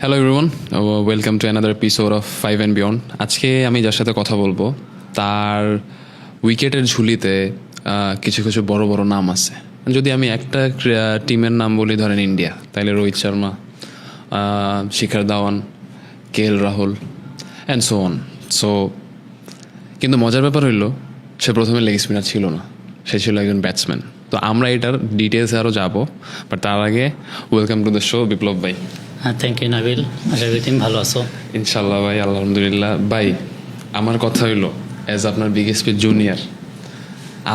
Hello everyone, welcome to another episode of 5 and Beyond। আজকে আমি যার সাথে কথা বলবো তার উইকেটের ঝুলিতে কিছু কিছু বড় বড় নাম আছে। যদি আমি একটা টিমের নাম বলি, ধরেন ইন্ডিয়া, তাহলে Rohit Sharma, Shikhar Dhawan, KL Rahul and so on. So কিন্তু মজার ব্যাপার হইলো, সে প্রথমে লেগ স্পিনার ছিল না, সে ছিল একজন ব্যাটসম্যান। তো আমরা এটার ডিটেলসে আরও যাবো, বাট তার আগে ওয়েলকাম টু দ্য শো বিপ্লব ভাই। হ্যাঁ, থ্যাংক ইউ নাবিল। আশা করি তুমি ভালো আছো। ইনশাল্লাহ ভাই, আলহামদুলিল্লাহ। ভাই, আমার কথা হইলো, অ্যাজ আপনার বিগেস্ট জুনিয়র,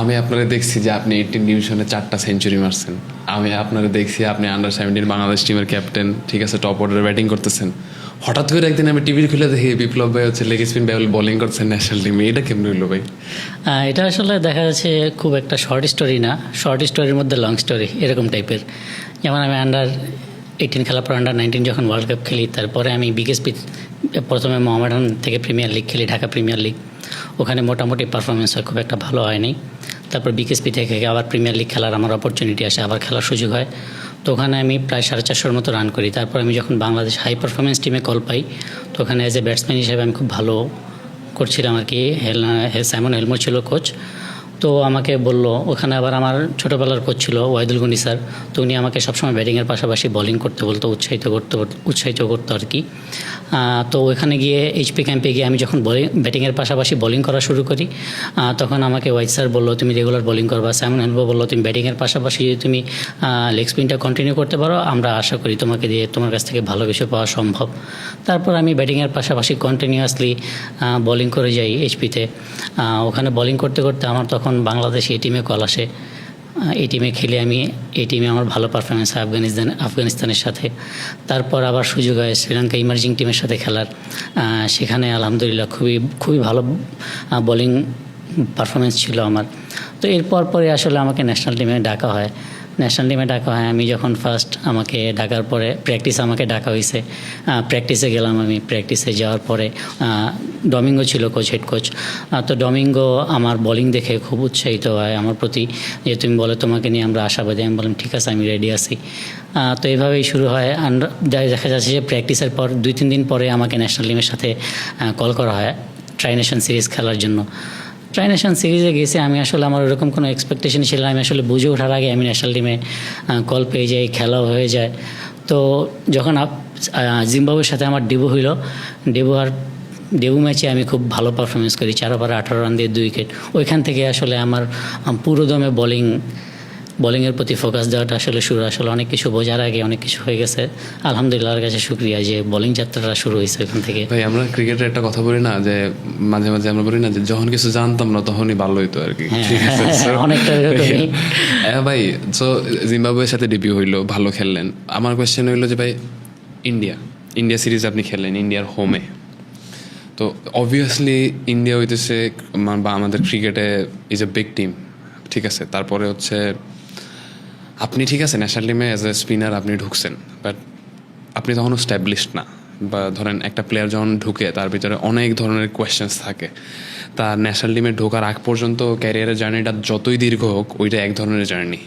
আমি আপনারা দেখছি যে আপনি 18 ডিভিশনে 4টা সেঞ্চুরি মারছেন। আমি আপনারা দেখছি আপনি আন্ডার 17 বাংলাদেশ টিমের ক্যাপ্টেন, ঠিক আছে, টপ অর্ডারে ব্যাটিং করতেছেন। হঠাৎ করে একদিন আমি টিভি খুলে দেখি বিপ্লব ভাই হচ্ছে লেগ স্পিন বোলিং করছেন ন্যাশনাল টিমে। এটা কেমন হইলো ভাই? এটা আসলে দেখা যাচ্ছে খুব একটা শর্ট স্টোরি না, শর্ট স্টোরির মধ্যে লং স্টোরি এরকম টাইপের। যেমন আমি আন্ডার 18 খেলার পর আন্ডার 19 যখন ওয়ার্ল্ড কাপ খেলি, তারপরে আমি বিগেস্ট প্রথমে মোহামেডান থেকে প্রিমিয়ার লিগ খেলি, ঢাকা প্রিমিয়ার লিগ। ওখানে মোটামুটি পারফরমেন্স হয়, খুব একটা ভালো হয়নি। তারপর বিকেএসপি থেকে আবার প্রিমিয়ার লিগ খেলার আমার অপরচুনিটি আসে, আবার খেলার সুযোগ হয়। তো ওখানে আমি প্রায় 450-র মতো রান করি। তারপর আমি যখন বাংলাদেশ হাই পারফরমেন্স টিমে কল পাই, তো ওখানে অ্যাজ এ ব্যাটসম্যান হিসেবে আমি খুব ভালো করছিলাম আর কি। সাইমন হেলমোর ছিল কোচ। তো আমাকে বললো, ওখানে আবার আমার ছোটোবেলার কোচ ছিল ওয়াহিদুল গনি স্যার। তো উনি আমাকে সবসময় ব্যাটিংয়ের পাশাপাশি বোলিং করতে বলতো, উৎসাহিত করতো আর কি। তো ওখানে গিয়ে এইচপি ক্যাম্পে গিয়ে আমি যখন ব্যাটিংয়ের পাশাপাশি বোলিং করা শুরু করি, তখন আমাকে ওয়াহিদ স্যার বললো, তুমি রেগুলার বোলিং করবা। সাইমন হেলমো বললো, তুমি ব্যাটিংয়ের পাশাপাশি যদি তুমি লেগ স্পিনটা কন্টিনিউ করতে পারো, আমরা আশা করি তোমাকে দিয়ে তোমার কাছ থেকে ভালো কিছু পাওয়া সম্ভব। তারপর আমি ব্যাটিংয়ের পাশাপাশি কন্টিনিউয়াসলি বোলিং করে যাই এইচপিতে। ওখানে বোলিং করতে করতে আমার তখন বাংলাদেশ এই টিমে কল আসে। এই টিমে খেলে আমি, এই টিমে আমার ভালো পারফরমেন্স হয় আফগানিস্তানের সাথে। তারপর আবার সুযোগ হয় শ্রীলঙ্কা ইমার্জিং টিমের সাথে খেলার। সেখানে আলহামদুলিল্লাহ খুবই ভালো বোলিং পারফরমেন্স ছিল আমার। তো এরপর পরে আসলে আমাকে ন্যাশনাল টিমে ডাকা হয়। আমি যখন ফার্স্ট আমাকে ডাকার পরে আমাকে ডাকা হয়েছে। প্র্যাকটিসে গেলাম। আমি প্র্যাকটিসে যাওয়ার পরে ডমিঙ্গো ছিল হেড কোচ। তো ডমিঙ্গো আমার বোলিং দেখে খুব উৎসাহিত হয় আমার প্রতি, যে তুমি বলো, তোমাকে নিয়ে আমরা আশাবাদী। আমি বললাম ঠিক আছে, আমি রেডি আছি। তো এইভাবেই শুরু হয়। দেখা যাচ্ছে যে প্র্যাকটিসের পর 2-3 দিন পরে আমাকে ন্যাশনাল টিমের সাথে কল করা হয় ট্রাই নেশন সিরিজ খেলার জন্য। ট্রাই নেশন সিরিজে গেছে, আমি আসলে আমার ওরকম কোনো এক্সপেকটেশন ছিল না। আমি আসলে বুঝে ওঠার আগে আমি ন্যাশনাল টিমে কল পেয়ে যাই, খেলাও হয়ে যায়। তো যখন জিম্বাবুয়ের সাথে আমার ডেবু ম্যাচে আমি খুব ভালো পারফরমেন্স করি, 4 ওভারে 18 রান দিয়ে 2 উইকেট। ওইখান থেকে আসলে আমার পুরোদমে বোলিংয়ের প্রতি ফোকাস দেওয়াটা আসলে শুরু। আসলে অনেক কিছু বোঝার আগে অনেক কিছু হয়ে গেছে। আলহামদুলিল্লাহর কাছে শুক্রিয়া যে বোলিং যাত্রাটা শুরু হয়েছে ওখান থেকে। ভাই, আমরা ক্রিকেটের একটা কথা বলি না, যে মাঝে মাঝে আমরা বলি না যে যখন কিছু জানতাম না তখনই ভালো হইতো আর কি। অনেকটা ভাই, সো জিম্বাবুয়ের সাথে ডেবিউ হইলো, ভালো খেললেন। আমার কোয়েশ্চেন হইলো যে ভাই, ইন্ডিয়া সিরিজ আপনি খেললেন ইন্ডিয়ার হোমে। তো অবভিয়াসলি ইন্ডিয়া হইতেছে বা আমাদের ক্রিকেটে ইজ এ বিগ টিম, ঠিক আছে। তারপরে হচ্ছে আপনি, ঠিক আছে, ন্যাশনাল টিমে অ্যাজ এ স্পিনার আপনি ঢুকছেন, বাট আপনি তখনও স্ট্যাবলিশড না। বা ধরেন একটা প্লেয়ার যখন ঢুকে, তার ভিতরে অনেক ধরনের কোয়েশ্চেন্স থাকে। তার ন্যাশনাল টিমে ঢোকার আগ পর্যন্ত ক্যারিয়ারের জার্নিটা যতই দীর্ঘ হোক, ওইটা এক ধরনের জার্নি।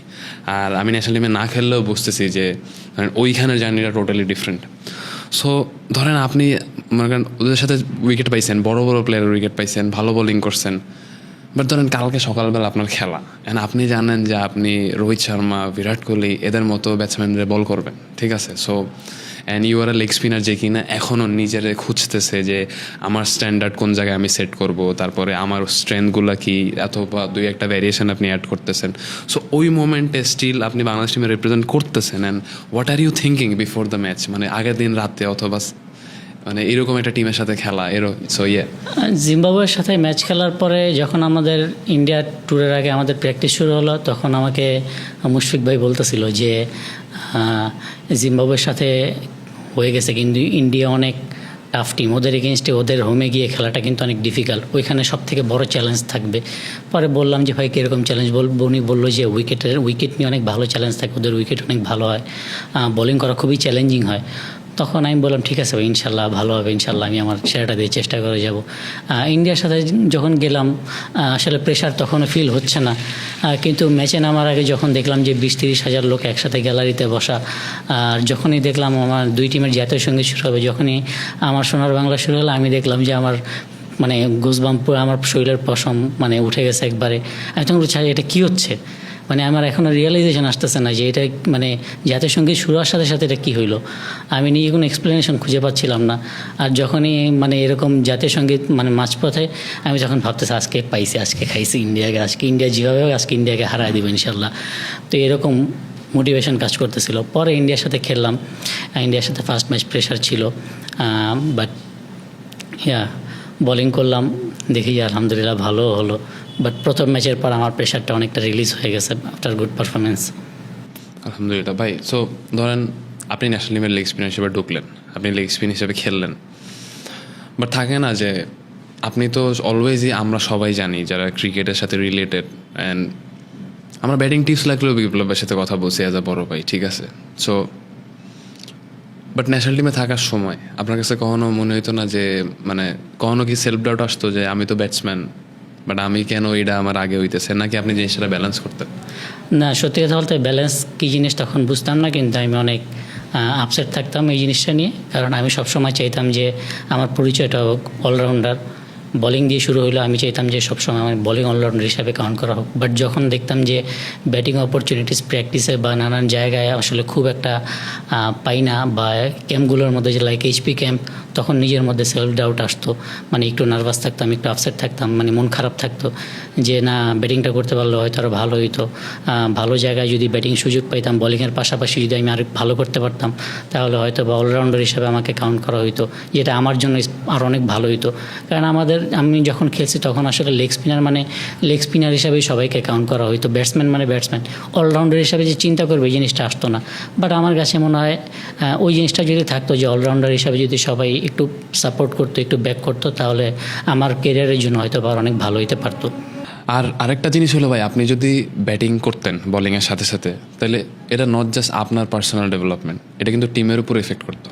আর আমি ন্যাশনাল টিমে না খেললেও বুঝতেছি যে ওইখানের জার্নিটা টোটালি ডিফারেন্ট। সো ধরেন আপনি মনে করেন ওদের সাথে উইকেট পাইছেন, বড় বড় প্লেয়ারের উইকেট পাইছেন, ভালো বোলিং করছেন। বাট ধরেন কালকে সকালবেলা আপনার খেলা, অ্যান্ড আপনি জানেন যে আপনি রোহিত শর্মা, বিরাট কোহলি এদের মতো ব্যাটসম্যানদের বল করবেন, ঠিক আছে। So and you are a leg spinner যে কিনা এখনও নিজের খুঁজতেছে যে আমার স্ট্যান্ডার্ড কোন জায়গায় আমি সেট করব, তারপরে আমার স্ট্রেংথগুলো কি, অথবা 2-1টা ভ্যারিয়েশন আপনি অ্যাড করতেছেন। সো ওই মোমেন্টে স্টিল আপনি বাংলাদেশ টিমে রিপ্রেজেন্ট করতেছেন। And what are you thinking before the match, মানে আগের দিন রাতে অথবা মানে এরকম একটা টিমের সাথে খেলা জিম্বাবুয়ের সাথে ম্যাচ খেলার পরে যখন আমাদের ইন্ডিয়া ট্যুরের আগে আমাদের প্র্যাকটিস শুরু হলো, তখন আমাকে মুশফিক ভাই বলতেছিল যে জিম্বাবুয়ের সাথে হয়ে গেছে, কিন্তু ইন্ডিয়া অনেক টাফ টিম, ওদের এগেনস্টে ওদের হোমে গিয়ে খেলাটা কিন্তু অনেক ডিফিকাল্ট, ওইখানে সব থেকে বড় চ্যালেঞ্জ থাকবে। পরে বললাম যে ভাই কীরকম চ্যালেঞ্জ বলবো। উনি বললো যে উইকেট নিয়ে অনেক ভালো চ্যালেঞ্জ থাকে, ওদের উইকেট অনেক ভালো হয়, বোলিং করা খুবই চ্যালেঞ্জিং হয়। তখন আমি বললাম ঠিক আছে ভাই, ইনশাল্লাহ ভালো হবে, ইনশাল্লাহ আমি আমার সেরাটা দিয়ে চেষ্টা করে যাব। ইন্ডিয়ার সাথে যখন গেলাম আসলে প্রেশার তখনও ফিল হচ্ছে না, কিন্তু ম্যাচে নামার আগে যখন দেখলাম যে 20-30 হাজার লোক একসাথে গ্যালারিতে বসা, আর যখনই দেখলাম আমার দুই টিমের জাতীয় সঙ্গীত শুরু হবে, যখনই আমার সোনার বাংলা শুরু হলো, আমি দেখলাম যে আমার মানে গুজবাম্প আমার শরীরের পশম মানে উঠে গেছে একবারে। আমি তখন বলছি এটা কী হচ্ছে, মানে আমার এখনও রিয়েলাইজেশন আসতেছে না যে এটা মানে জাতীয় সঙ্গীত শুরু হওয়ার সাথে সাথে এটা কী হইলো। আমি নিজে কোনো এক্সপ্লেনেশন খুঁজে পাচ্ছিলাম না। আর যখনই মানে এরকম জাতীয় সঙ্গীত মানে মাঝপথে আমি যখন ভাবতেছি আজকে পাইছি, আজকে খাইছি ইন্ডিয়াকে, আজকে ইন্ডিয়া যেভাবে হোক আজকে ইন্ডিয়াকে হারাই দেবো ইনশাল্লাহ। তো এরকম মোটিভেশন কাজ করতেছিল। পরে ইন্ডিয়ার সাথে খেললাম, ইন্ডিয়ার সাথে ফার্স্ট ম্যাচ প্রেশার ছিল, বাট বোলিং করলাম, দেখি আলহামদুলিল্লাহ ভালো হলো। বাট প্রথম ম্যাচের পর আমার প্রেশারটা অনেকটা রিলিজ হয়ে গেছে আফটার গুড পারফরমেন্স। আলহামদুলিল্লাহ ভাই। সো ধরেন আপনি ন্যাশনাল টিমের লেগ স্পিনার হিসেবে ঢুকলেন, আপনি লেগ স্পিন হিসেবে খেললেন, বাট থাকে না যে আপনি তো অলওয়েজই, আমরা সবাই জানি যারা ক্রিকেটের সাথে রিলেটেড, অ্যান্ড আমরা ব্যাটিং টিপস লাগলেও বিপ্লবের সাথে কথা বলছি অ্যাজ আ বড় ভাই, ঠিক আছে। সো বাট ন্যাশনাল টিমে থাকার সময় আপনার কাছে কখনো মনে হইতো না যে মানে কখনো কি সেলফ ডাউট আসতো যে আমি তো ব্যাটসম্যান, বাট আমি কেন এটা আমার আগে হইতেছে, নাকি আপনি জিনিসটা ব্যালেন্স করতেন? না, সত্যি কথা বলতে ব্যালেন্স কী জিনিস তখন বুঝতাম না, কিন্তু আমি অনেক আপসেট থাকতাম এই জিনিসটা নিয়ে। কারণ আমি সবসময় চাইতাম যে আমার পরিচয়টা হোক অলরাউন্ডার। বোলিং দিয়ে শুরু হলো, আমি চাইতাম যে সবসময় আমার বোলিং অলরাউন্ডার হিসাবে কাউন্ট করা হোক। বাট যখন দেখতাম যে ব্যাটিং অপরচুনিটিস প্র্যাকটিসে বা নানান জায়গায় আসলে খুব একটা পাই না, বা ক্যাম্পগুলোর মধ্যে যে লাইক এইচপি ক্যাম্প, তখন নিজের মধ্যে সেলফ ডাউট আসতো, মানে একটু নার্ভাস থাকতাম, একটু আপসেট থাকতাম, মানে মন খারাপ থাকতো যে না ব্যাটিংটা করতে পারলে হয়তো আরও ভালো হইতো। ভালো জায়গায় যদি ব্যাটিং সুযোগ পাইতাম, বোলিংয়ের পাশাপাশি যদি আমি আর ভালো করতে পারতাম, তাহলে হয়তো বা অলরাউন্ডার হিসাবে আমাকে কাউন্ট করা হইতো, যেটা আমার জন্য আর অনেক ভালো হইতো। কারণ আমি যখন খেলছি তখন আসলে লেগ স্পিনার মানে লেগ স্পিনার হিসাবেই সবাইকে কাউন্ট করা হইতো, ব্যাটসম্যান মানে ব্যাটসম্যান, অলরাউন্ডার হিসাবে যে চিন্তা করবে এই জিনিসটা আসতো না। বাট আমার কাছে মনে হয় ওই জিনিসটা যদি থাকতো, যে অলরাউন্ডার হিসাবে যদি সবাই একটু সাপোর্ট করতো, একটু ব্যাক করতো, তাহলে আমার কেরিয়ারের জন্য হয়তো বা অনেক ভালো হইতে পারতো। আর আরেকটা জিনিস হলো ভাই, আপনি যদি ব্যাটিং করতেন বোলিংয়ের সাথে সাথে, তাহলে এটা নট জাস্ট আপনার পার্সোনাল ডেভেলপমেন্ট, এটা কিন্তু টিমের উপর এফেক্ট করতো।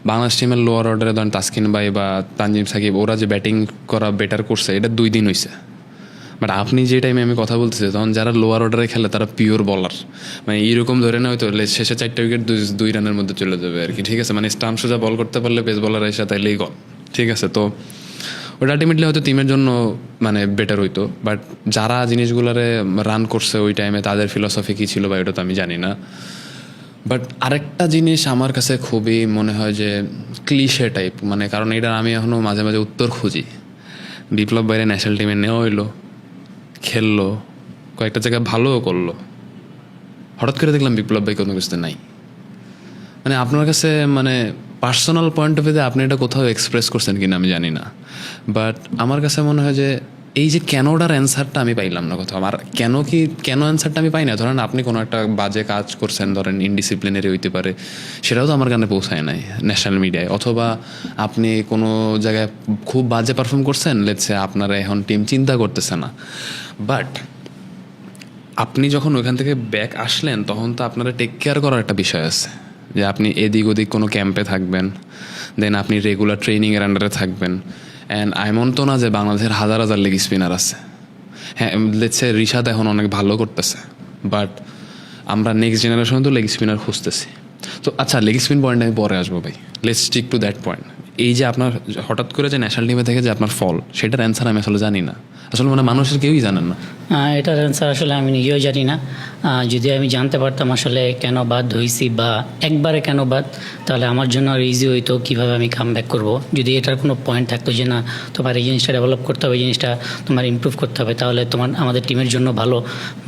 বাংলাদেশ টিমের লোয়ার অর্ডারে ধরেন তাসকিন ভাই বা তানজিম সাকিব, ওরা যে ব্যাটিং করা বেটার করছে, এটা 2 দিন হয়েছে। বাট আপনি যে টাইমে আমি কথা বলতেছি, তখন যারা লোয়ার অর্ডারে খেলে তারা পিওর বলার, মানে এইরকম ধরে না হয়তো শেষে 4টা উইকেট 2 রানের মধ্যে চলে যাবে আর কি, ঠিক আছে। মানে স্টাম্প সোজা বল করতে পারলে পেস বলার এসে তাইলেই গল, ঠিক আছে। তো ওটা আলটিমেটলি হয়তো টিমের জন্য মানে বেটার হইতো। বাট যারা জিনিসগুলোরে রান করছে ওই টাইমে, তাদের ফিলসফি কী ছিল বা ওটা তো আমি জানি না। বাট আরেকটা জিনিস আমার কাছে খুবই মনে হয় যে ক্লিশে টাইপ, মানে কারণ এটা আমি এখনও মাঝে মাঝে উত্তর খুঁজি। বিপ্লব বাইরে ন্যাশনাল টিমে নেওয়া হইলো, খেললো, কয়েকটা জায়গায় ভালোও করলো, হঠাৎ করে দেখলাম বিপ্লব ভাই কোনো কিছুতে নাই। মানে আপনার কাছে মানে পার্সোনাল পয়েন্ট অফ ভিউতে আপনি এটা কোথাও এক্সপ্রেস করছেন কিনা আমি জানি না, বাট আমার কাছে মনে হয় যে এই যে কেনটার অ্যান্সারটা আমি পাইলাম না কোথাও। আমার কেন অ্যান্সারটা আমি পাই না। ধরেন আপনি কোনো একটা বাজে কাজ করছেন, ধরেন ইনডিসিপ্লিনারি হইতে পারে, সেটাও তো আমার কানে পৌঁছায় নাই ন্যাশনাল মিডিয়ায়। অথবা আপনি কোনো জায়গায় খুব বাজে পারফর্ম করছেন, লেটসে আপনারা এখন টিম চিন্তা করতেছে না, বাট আপনি যখন ওইখান থেকে ব্যাক আসলেন তখন তো আপনারা টেক কেয়ার করার একটা বিষয় আছে, যে আপনি এদিক ওদিক কোনো ক্যাম্পে থাকবেন, দেন আপনি রেগুলার ট্রেনিংয়ের আন্ডারে থাকবেন। অ্যান্ড এমন তো না যে বাংলাদেশের হাজার হাজার লেগ স্পিনার আছে। হ্যাঁ, লেটসে রিশাদ এখন অনেক ভালো করতেছে, বাট আমরা নেক্সট জেনারেশনে তো লেগ স্পিনার খুঁজতেছি। তো আচ্ছা, লেগ স্পিন পয়েন্ট আমি পরে আসবো ভাই, let's stick to that point. এই যে আপনার হঠাৎ করে যে ন্যাশনাল টিমে থেকে যে আপনার ফল, সেটার অ্যান্সার আমি আসলে জানি না, আসলে মানে মানুষের কেউই জানেন না। এটার অ্যান্সার আসলে আমি নিজেও জানি না। যদি আমি জানতে পারতাম আসলে কেন বাদ হয়েছি বা একবারে কেন বাদ, তাহলে আমার জন্য আর ইজি হইতো কীভাবে আমি কাম ব্যাক করবো। যদি এটার কোনো পয়েন্ট থাকতো যে না তোমার এই জিনিসটা ডেভেলপ করতে হবে, এই জিনিসটা তোমার ইমপ্রুভ করতে হবে, তাহলে আমাদের টিমের জন্য ভালো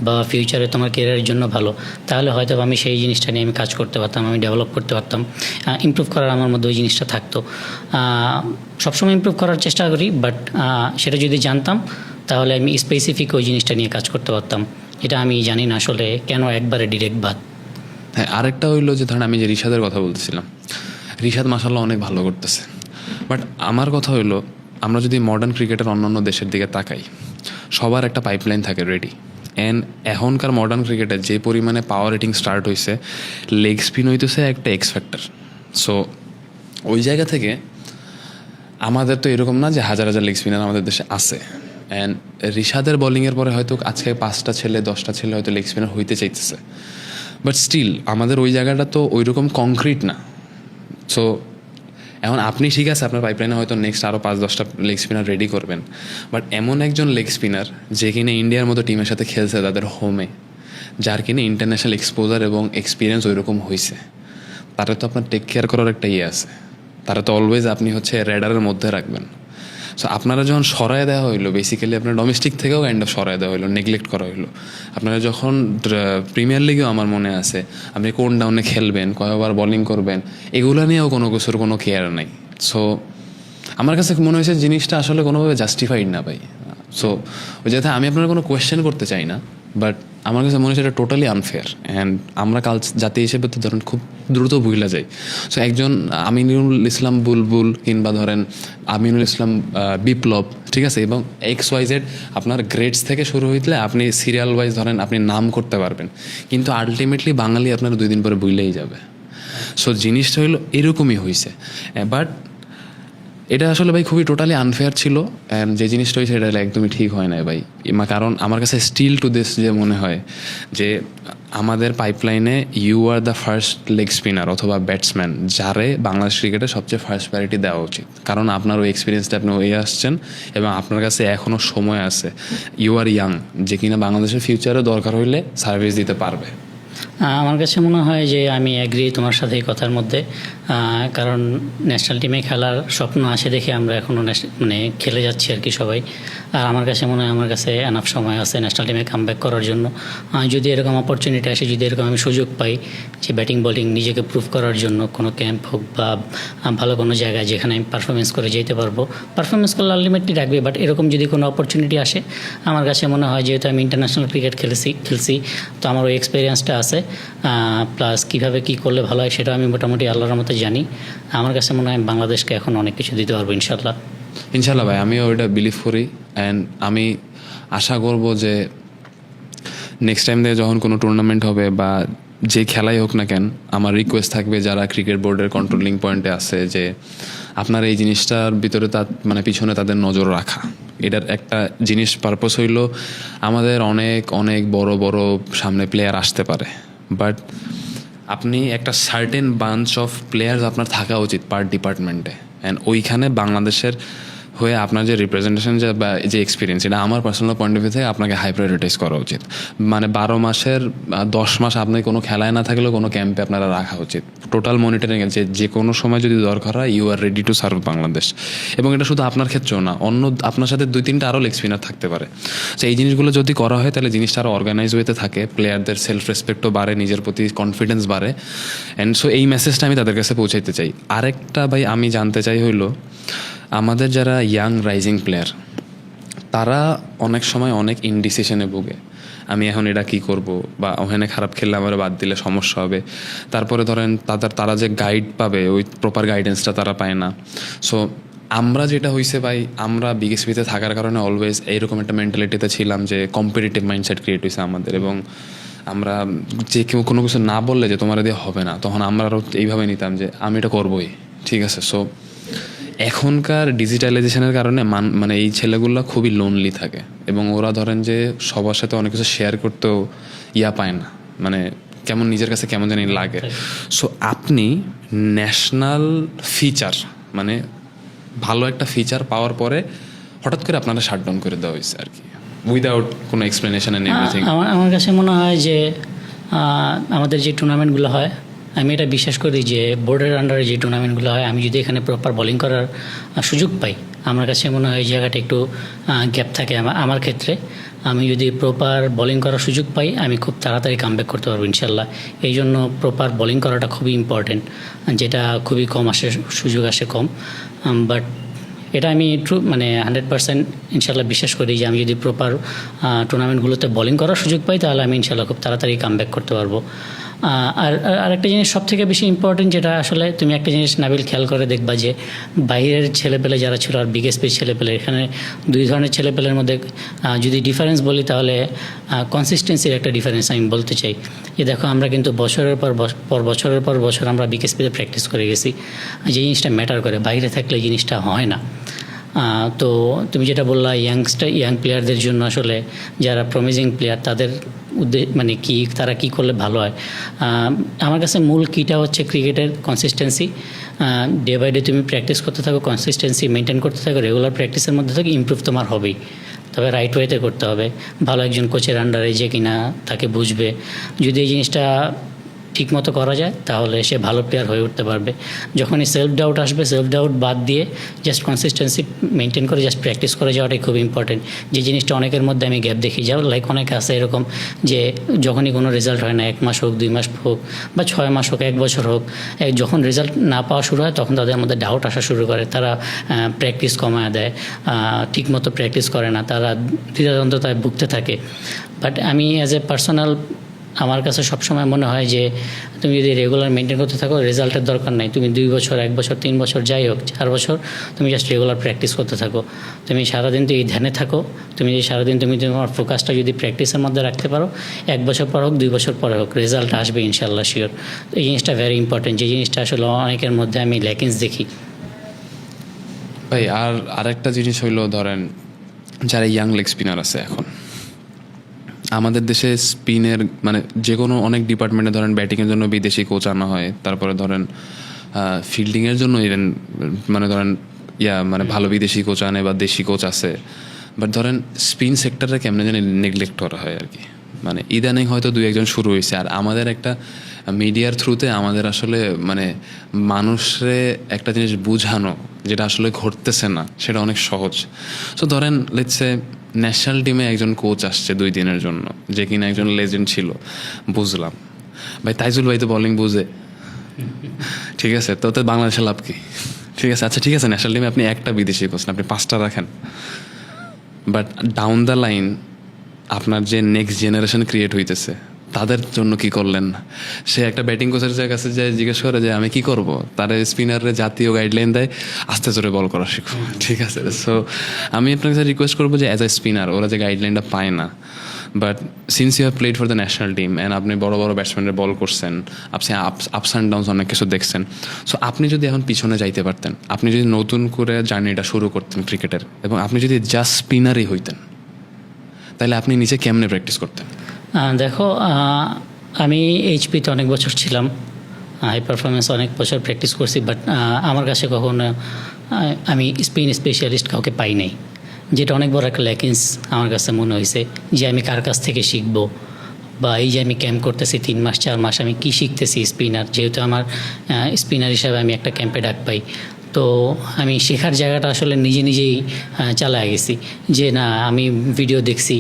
বা ফিউচারে তোমার ক্যারিয়ারের জন্য ভালো, তাহলে হয়তো আমি সেই জিনিসটা নিয়ে আমি কাজ করতে পারতাম, আমি ডেভেলপ করতে পারতাম, ইমপ্রুভ করার আমার মধ্যে ওই জিনিসটা থাকতো। সবসময় ইমপ্রুভ করার চেষ্টা করি, বাট সেটা যদি জানতাম তাহলে আমি স্পেসিফিক ওই জিনিসটা নিয়ে কাজ করতে পারতাম। এটা আমি জানি না আসলে কেন একবারে ডিরেক্ট বাদ। হ্যাঁ, আরেকটা হইলো যে ধরেন আমি যে রিশাদের কথা বলতেছিলাম, রিশাদ মাশাআল্লাহ অনেক ভালো করতেছে, বাট আমার কথা হইলো আমরা যদি মডার্ন ক্রিকেটের অন্যান্য দেশের দিকে তাকাই, সবার একটা পাইপলাইন থাকে রেডি। অ্যান্ড এখনকার মডার্ন ক্রিকেটে যে পরিমাণে পাওয়ার রেটিং স্টার্ট হয়েছে, লেগ স্পিন হইতেছে একটা এক্স ফ্যাক্টর। সো ওই জায়গা থেকে আমাদের তো এরকম না যে হাজার হাজার লেগ স্পিনার আমাদের দেশে আছে, অ্যান্ড রিশাদের বোলিংয়ের পরে হয়তো আজকে 5টা ছেলে 10টা ছেলে হয়তো লেগ স্পিনার হইতে চাইতেছে, বাট স্টিল আমাদের ওই জায়গাটা তো ওই রকম কংক্রিট না। সো এখন আপনি ঠিক আছে আপনার পাইপলাইনে হয়তো নেক্সট আরও 5-10টা লেগ স্পিনার রেডি করবেন, বাট এমন একজন লেগ স্পিনার যে কিনা ইন্ডিয়ার মতো টিমের সাথে খেলছে তাদের হোমে, যার কিনা ইন্টারন্যাশনাল এক্সপোজার এবং এক্সপিরিয়েন্স ওই রকম হয়েছে, তারা তো আপনার টেক কেয়ার করার একটা আছে, তারা তো অলওয়েজ আপনি হচ্ছে রেডারের মধ্যে রাখবেন। সো আপনারা যখন সরায় দেওয়া হইলো, বেসিক্যালি আপনার ডোমেস্টিক থেকেও কাইন্ড অফ সরায় দেওয়া হইলো, নেগলেক্ট করা হইলো। আপনারা যখন প্রিমিয়ার লিগেও আমার মনে আছে আপনি কোন ডাউনে খেলবেন, কয়বার বোলিং করবেন, এগুলো নিয়েও কোনো কিছুর কোনো কেয়ার নাই। সো আমার কাছে মনে হয়েছে জিনিসটা আসলে কোনোভাবে জাস্টিফাইড না ভাই। সো ওই যাতে আমি আপনার কোনো কোয়েশ্চেন করতে চাই না, বাট আমার কাছে মনে হচ্ছে এটা টোটালি আনফেয়ার। অ্যান্ড আমরা জাতি হিসেবে তো ধরেন খুব দ্রুত ভুলে যাই। সো একজন আমিনুল ইসলাম বুলবুল কিংবা ধরেন আমিনুল ইসলাম বিপ্লব, ঠিক আছে, এবং XYZ আপনার গ্রেডস থেকে শুরু হইলে আপনি সিরিয়াল ওয়াইজ ধরেন আপনি নাম করতে পারবেন, কিন্তু আলটিমেটলি বাঙালি আপনার 2 দিন পরে ভুলেই যাবে। সো জিনিসটা হলো এরকমই হয়েছে, বাট এটা আসলে ভাই খুবই টোটালি আনফেয়ার ছিল। অ্যান্ড যে জিনিসটা হয়েছে এটা একদমই ঠিক হয় না ভাই। কারণ আমার কাছে স্টিল টু দিস যে মনে হয় যে আমাদের পাইপলাইনে you are the first leg spinner অথবা ব্যাটসম্যান যারে বাংলাদেশ ক্রিকেটে সবচেয়ে ফার্স্ট প্রায়োরিটি দেওয়া উচিত। কারণ আপনার ওই এক্সপিরিয়েন্সটা আপনি হয়ে আসছেন এবং আপনার কাছে এখনও সময় আছে, ইউ আর ইয়াং, যে কিনা বাংলাদেশের ফিউচারে দরকার হইলে সার্ভিস দিতে পারবে। আমার কাছে মনে হয় যে আমি অ্যাগ্রি তোমার সাথে এই কথার মধ্যে, কারণ ন্যাশনাল টিমে খেলার স্বপ্ন আসে দেখে আমরা এখনও মানে খেলে যাচ্ছি আর কি সবাই। আর আমার কাছে মনে হয় আমার কাছে এনাফ সময় আছে ন্যাশনাল টিমে কামব্যাক করার জন্য। যদি এরকম অপরচুনিটি আসে, যদি এরকম আমি সুযোগ পাই যে ব্যাটিং বোলিং নিজেকে প্রুভ করার জন্য কোনো ক্যাম্প হোক বা ভালো কোনো জায়গায় যেখানে আমি পারফরমেন্স করে যেতে পারবো, পারফরমেন্স করলে আলটিমেটলি রাখবে। বাট এরকম যদি কোনো অপরচুনিটি আসে, আমার কাছে মনে হয় যেহেতু আমি ইন্টারন্যাশনাল ক্রিকেট খেলছি তো আমার ওই এক্সপিরিয়েন্সটা আছে, প্লাস কীভাবে কী করলে ভালো হয় সেটা আমি মোটামুটি আল্লাহর মতো জানি। আমার কাছে মনে হয় বাংলাদেশকে এখন অনেক কিছু দিতে পারবো ইনশাল্লাহ। ইনশাল্লাহ ভাই, আমিও ওইটা বিলিভ করি। অ্যান্ড আমি আশা করব যে নেক্সট টাইম দিয়ে যখন কোনো টুর্নামেন্ট হবে বা যে খেলাই হোক না কেন, আমার রিকোয়েস্ট থাকবে যারা ক্রিকেট বোর্ডের কন্ট্রোলিং পয়েন্টে আছে যে আপনার এই জিনিসটার ভিতরে মানে পিছনে তাদের নজর রাখা। এটার একটা জিনিস পারপাস হইল আমাদের অনেক অনেক বড় বড় সামনে প্লেয়ার আসতে পারে, বাট আপনি একটা সার্টেন বাঞ্চ অফ প্লেয়ার্স আপনার থাকা উচিত পার ডিপার্টমেন্টে। অ্যান্ড ওইখানে বাংলাদেশের হয়ে আপনার যে রিপ্রেজেন্টেশন বা যে এক্সপিরিয়েন্স, এটা আমার পার্সোনাল পয়েন্ট অফ ভিউ থেকে আপনাকে হাই প্রায়োরিটাইজ করা উচিত। মানে 12 মাসের 10 মাস আপনি কোনো খেলায় না থাকলেও কোনো ক্যাম্পে আপনারা রাখা উচিত, টোটাল মনিটরিং, যে কোনো সময় যদি দরকার হয় you are ready to serve Bangladesh. এবং এটা শুধু আপনার ক্ষেত্রেও না, অন্য আপনার সাথে 2-3টা আরও লেগ স্পিনার থাকতে পারে। তো এই জিনিসগুলো যদি করা হয় তাহলে জিনিসটা আরও অর্গানাইজ ওয়েতে থাকে, প্লেয়ারদের সেলফ রেসপেক্টও বাড়ে, নিজের প্রতি কনফিডেন্স বাড়ে। অ্যান্ড সো এই মেসেজটা আমি তাদের কাছে পৌঁছাইতে চাই। আরেকটা ভাই আমি জানতে চাই হইলো, আমাদের যারা ইয়াং রাইজিং প্লেয়ার তারা অনেক সময় অনেক ইনডিসিশনে ভোগে। আমি এখন এটা কী করব, বা ওখানে খারাপ খেললে আমার বাদ দিলে সমস্যা হবে। তারপরে ধরেন তারা যে গাইড পাবে ওই প্রপার গাইডেন্সটা তারা পায় না। সো আমরা যেটা হয়েছে ভাই, আমরা বিকেএসপিতে থাকার কারণে অলওয়েজ এইরকম একটা মেন্টালিটিতে ছিলাম যে কম্পিটিটিভ মাইন্ডসেট ক্রিয়েট হয়েছে আমাদের, এবং আমরা যে কেউ কোনো কিছু না বললে যে তোমার দিয়ে হবে না, তখন আমরা আরও এইভাবে নিতাম যে আমি এটা করবোই, ঠিক আছে। সো এখনকার ডিজিটালাইজেশনের কারণে মানে এই ছেলেগুলো খুবই লোনলি থাকে, এবং ওরা ধরেন যে সবার সাথে অনেক কিছু শেয়ার করতেও পায় না, মানে কেমন নিজের কাছে কেমন জানি লাগে। সো আপনি ন্যাশনাল ফিচার, মানে ভালো একটা ফিচার পাওয়ার পরে হঠাৎ করে আপনারা শাটডাউন করে দেওয়া হয়েছে আর কি, উইদাউট কোনো এক্সপ্লেনেশন এন্ড এভরিথিং। আমার কাছে মনে হয় যে আমাদের যে টুর্নামেন্টগুলো হয়, আমি এটা বিশ্বাস করি যে বোর্ডের আন্ডারে যে টুর্নামেন্টগুলো হয়, আমি যদি এখানে প্রপার বোলিং করার সুযোগ পাই, আমার কাছে মনে হয় এই জায়গাটা একটু গ্যাপ থাকে আমার ক্ষেত্রে। আমি যদি প্রপার বোলিং করার সুযোগ পাই, আমি খুব তাড়াতাড়ি কামব্যাক করতে পারবো ইনশাল্লাহ। এই জন্য প্রপার বোলিং করাটা খুবই ইম্পর্টেন্ট, যেটা খুবই কম আসে, সুযোগ আসে কম। বাট এটা আমি মানে 100% ইনশাল্লাহ বিশ্বাস করি যে আমি যদি প্রপার টুর্নামেন্টগুলোতে বোলিং করার সুযোগ পাই, তাহলে আমি ইনশাল্লাহ খুব তাড়াতাড়ি কামব্যাক করতে পারবো। আরেকটা জিনিস সব থেকে বেশি ইম্পর্টেন্ট, যেটা আসলে তুমি একটা জিনিস নাবিল খেয়াল করে দেখবা যে বাইরের ছেলেপেলে যারা ছিল আর বিগ স্পেস ছেলেপেলে, এখানে দুই ধরনের ছেলেপেলের মধ্যে যদি ডিফারেন্স বলি তাহলে কনসিস্টেন্সির একটা ডিফারেন্স আমি বলতে চাই। যে দেখো আমরা কিন্তু বছরের পর বছর আমরা বিগ স্পেসে প্র্যাকটিস করে গেছি, যে জিনিসটা ম্যাটার করে, বাইরে থাকলে এই জিনিসটা হয় না। তো তুমি যেটা বললা ইয়াং প্লেয়ারদের জন্য আসলে যারা প্রমিজিং প্লেয়ার তাদের মানে কি তারা কি করলে ভালো হয়, আমার কাছে মূল কিটা হচ্ছে ক্রিকেটের কনসিস্টেন্সি। ডে বাই ডে তুমি প্র্যাকটিস করতে থাকো, কনসিস্টেন্সি মেনটেন করতে থাকো, রেগুলার প্র্যাকটিসের মধ্যে থেকে ইমপ্রুভ তোমার হবেই। তবে রাইট ওয়েতে করতে হবে, ভালো একজন কোচের আন্ডারে যে কিনা তাকে বুঝবে। যদি এই জিনিসটা ঠিকমতো করা যায় তাহলে সে ভালো প্লেয়ার হয়ে উঠতে পারবে। যখনই সেলফ ডাউট আসবে, সেলফ ডাউট বাদ দিয়ে জাস্ট কনসিস্টেন্সি মেনটেন করে জাস্ট প্র্যাকটিস করে যাওয়াটাই খুব ইম্পর্টেন্ট। যে জিনিসটা অনেকের মধ্যে আমি গ্যাপ দেখি যাও, লাইক অনেকে আছে এরকম যে যখনই কোনো রেজাল্ট হয় না, 1 মাস হোক 2 মাস হোক বা 6 মাস হোক 1 বছর হোক, যখন রেজাল্ট না পাওয়া শুরু হয় তখন তাদের মধ্যে ডাউট আসা শুরু করে। তারা প্র্যাকটিস কমায় দেয়, ঠিকমতো প্র্যাকটিস করে না, তারা দ্বিধাদ্বন্দ্বতায় ভুগতে থাকে। বাট আমি অ্যাজ এ পার্সোনাল আমার কাছে সবসময় মনে হয় যে তুমি যদি রেগুলার মেনটেন করতে থাকো, রেজাল্টের দরকার নাই। তুমি 2 বছর 1 বছর 3 বছর যাই হোক 4 বছর তুমি জাস্ট রেগুলার প্র্যাকটিস করতে থাকো। তুমি সারাদিন তো এই ধ্যানে থাকো, তুমি যদি সারাদিন তুমি তোমার ফোকাসটা যদি প্র্যাকটিসের মধ্যে রাখতে পারো, 1 বছর পর হোক 2 বছর পরে হোক রেজাল্ট আসবে ইনশাল্লাহ শিওর। তো এই জিনিসটা ভেরি ইম্পর্টেন্ট, যে জিনিসটা আসলে অনেকের মধ্যে আমি ল্যাকিংস দেখি। ভাই আর আরেকটা জিনিস হইলো, ধরেন যারা ইয়াং লেগ স্পিনার আছে এখন আমাদের দেশে স্পিনের মানে যে কোনো অনেক ডিপার্টমেন্টে, ধরেন ব্যাটিংয়ের জন্য বিদেশি কোচ আনা হয়, তারপরে ধরেন ফিল্ডিংয়ের জন্য ইভেন মানে ধরেন মানে ভালো বিদেশি কোচ আনে বা দেশি কোচ আছে। বাট ধরেন স্পিন সেক্টরে কেমনে জানি নেগলেক্ট করা হয় আর কি। মানে ইদানিং হয়তো 2-1 শুরু হয়েছে, আর আমাদের একটা মিডিয়ার থ্রুতে আমাদের আসলে মানে মানুষরে একটা জিনিস বুঝানো যেটা আসলে ঘটতেছে না সেটা অনেক সহজ। সো ধরেন লেটস সে ন্যাশনাল টিমে একজন কোচ আসছে 2 দিনের জন্য, যে কিনা একজন লেজেন্ড ছিল, বুঝলাম ভাই তাইজুল ভাই তো বোলিং বুঝে, ঠিক আছে, তো বাংলাদেশের লাভ কি? ঠিক আছে, আচ্ছা ঠিক আছে, ন্যাশনাল টিমে আপনি একটা বিদেশি কোচ না, আপনি 5টা রাখেন। বাট ডাউন দ্য লাইন আপনার যে নেক্সট জেনারেশন ক্রিয়েট হইতেছে তাদের জন্য কি করলেন? সে একটা ব্যাটিং কোচের কাছে যে জিজ্ঞেস করে যে আমি কি করব, তারা স্পিনারের জাতীয় গাইডলাইন দেয় আস্তে জোরে বল করা শিখো, ঠিক আছে। সো আমি আপনার কাছে রিকোয়েস্ট করবো যে অ্যাজ এ স্পিনার ওরা যে গাইডলাইনটা পায় না, but since you have played for the national team and আপনি বড় বড় ব্যাটসম্যানের বল করছেন, আপনি আপস অ্যান্ড ডাউনস অনেক কিছু দেখছেন। সো আপনি যদি এখন পিছনে যাইতে পারতেন, আপনি যদি নতুন করে জার্নিটা শুরু করতেন ক্রিকেটের, এবং আপনি যদি জাস্ট স্পিনারই হইতেন, তাহলে আপনি নিচে কেমনে প্র্যাকটিস করতেন? দেখো আমি এইচপিতে অনেক বছর ছিলাম, হাই পারফরমেন্স অনেক বছর প্র্যাকটিস করছি, বাট আমার কাছে কখনো আমি স্পিন স্পেশালিস্ট কাউকে পাই নাই, যেটা অনেক বড় একটা ল্যাকিংস আমার কাছে মনে হয়েছে। যে আমি কার কাছ থেকে শিখবো, বা এই যে আমি ক্যাম্প করতেছি 3 মাস 4 মাস, আমি কি শিখতেছি স্পিনার, যেহেতু আমার স্পিনার হিসাবে আমি একটা ক্যাম্পে ডাক পাই। তো আমি শেখার জায়গাটা আসলে নিজেই চালায় গেছি, যে না আমি ভিডিও দেখছি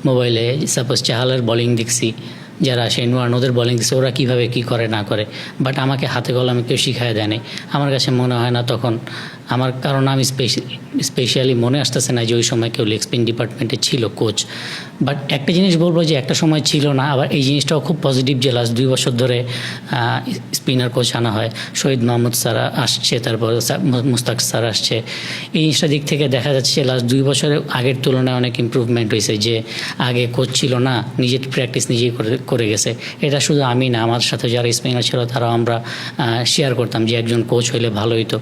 মোবাইলে, সাপোজ চাহালের বোলিং দেখছি, যারা শেন ওয়ার্ন ওদের বোলিং দিচ্ছে, ওরা কীভাবে কী করে না করে, বাট আমাকে হাতে কলমে কেউ শিখায় দেয়নি। আমার কাছে মনে হয় না তখন আমার, কারণ আমি স্পেশালি মনে আসতেছে না যে ওই সময় কেউ লেগ স্পিন ডিপার্টমেন্টে ছিল কোচ। বাট একটা জিনিস বলবো যে একটা সময় ছিল না, আবার এই জিনিসটাও খুব পজিটিভ যে লাস্ট 2 বছর ধরে স্পিনার কোচ আনা হয়। শহীদ মাহমুদ স্যার আসছে, তারপর মুস্তাক স্যার আসছে। এই জিনিসটা দিক থেকে দেখা যাচ্ছে লাস্ট 2 বছরে আগের তুলনায় অনেক ইম্প্রুভমেন্ট হয়েছে, যে আগে কোচ ছিল না, নিজের প্র্যাকটিস নিজেই করে গেছে। এটা শুধু আমি না, আমার সাথে যারা স্পিনার ছিল তারাও আমরা শেয়ার করতাম যে একজন কোচ হইলে ভালো হইতো।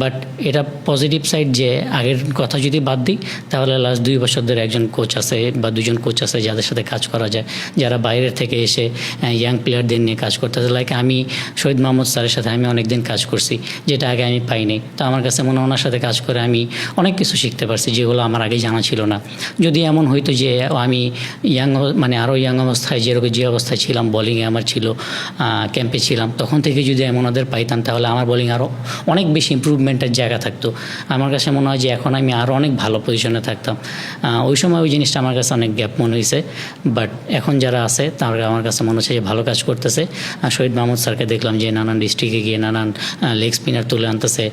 বাট এটা পজিটিভ সাইড যে আগের কথা যদি বাদ দিই তাহলে লাস্ট 2 বছর ধরে একজন কোচ আছে বা 2জন কোচ আছে যাদের সাথে কাজ করা যায়, যারা বাইরের থেকে এসে ইয়াং প্লেয়ারদের নিয়ে কাজ করতেছে। লাইক আমি শহীদ মাহমুদ স্যারের সাথে আমি অনেক দিন কাজ করছি, যেটা আগে আমি পাইনি। তো আমার কাছে মনে হয় ওনার সাথে কাজ করে আমি অনেক কিছু শিখতে পারছি, যেগুলো আমার আগে জানা ছিল না। যদি এমন হইতো যে আমি মানে আরও ইয়াং অবস্থায় যেরকম যে অবস্থায় ছিলাম, বোলিংয়ে আমার ছিল, ক্যাম্পে ছিলাম, তখন থেকে যদি এমন ওদের পাইতাম তাহলে আমার বোলিং আরও অনেক বেশি ইম্প্রুভমেন্টের জায়গা থাকতো। আমার কাছে মনে হয় যে এখন আমি আরও অনেক ভালো পজিশনে থাকতাম। ওই সময় ওই জিনিসটা আমার কাছে অনেক গ্যাপ মনে হয়েছে, বাট এখন যারা আছে তারা আমার কাছে মনে হচ্ছে যে ভালো কাজ করতেছে। শহীদ মাহমুদ স্যারকে দেখলাম যে নানান ডিস্ট্রিক্টে গিয়ে নানান লেগ স্পিনার তুলে আনতেছে,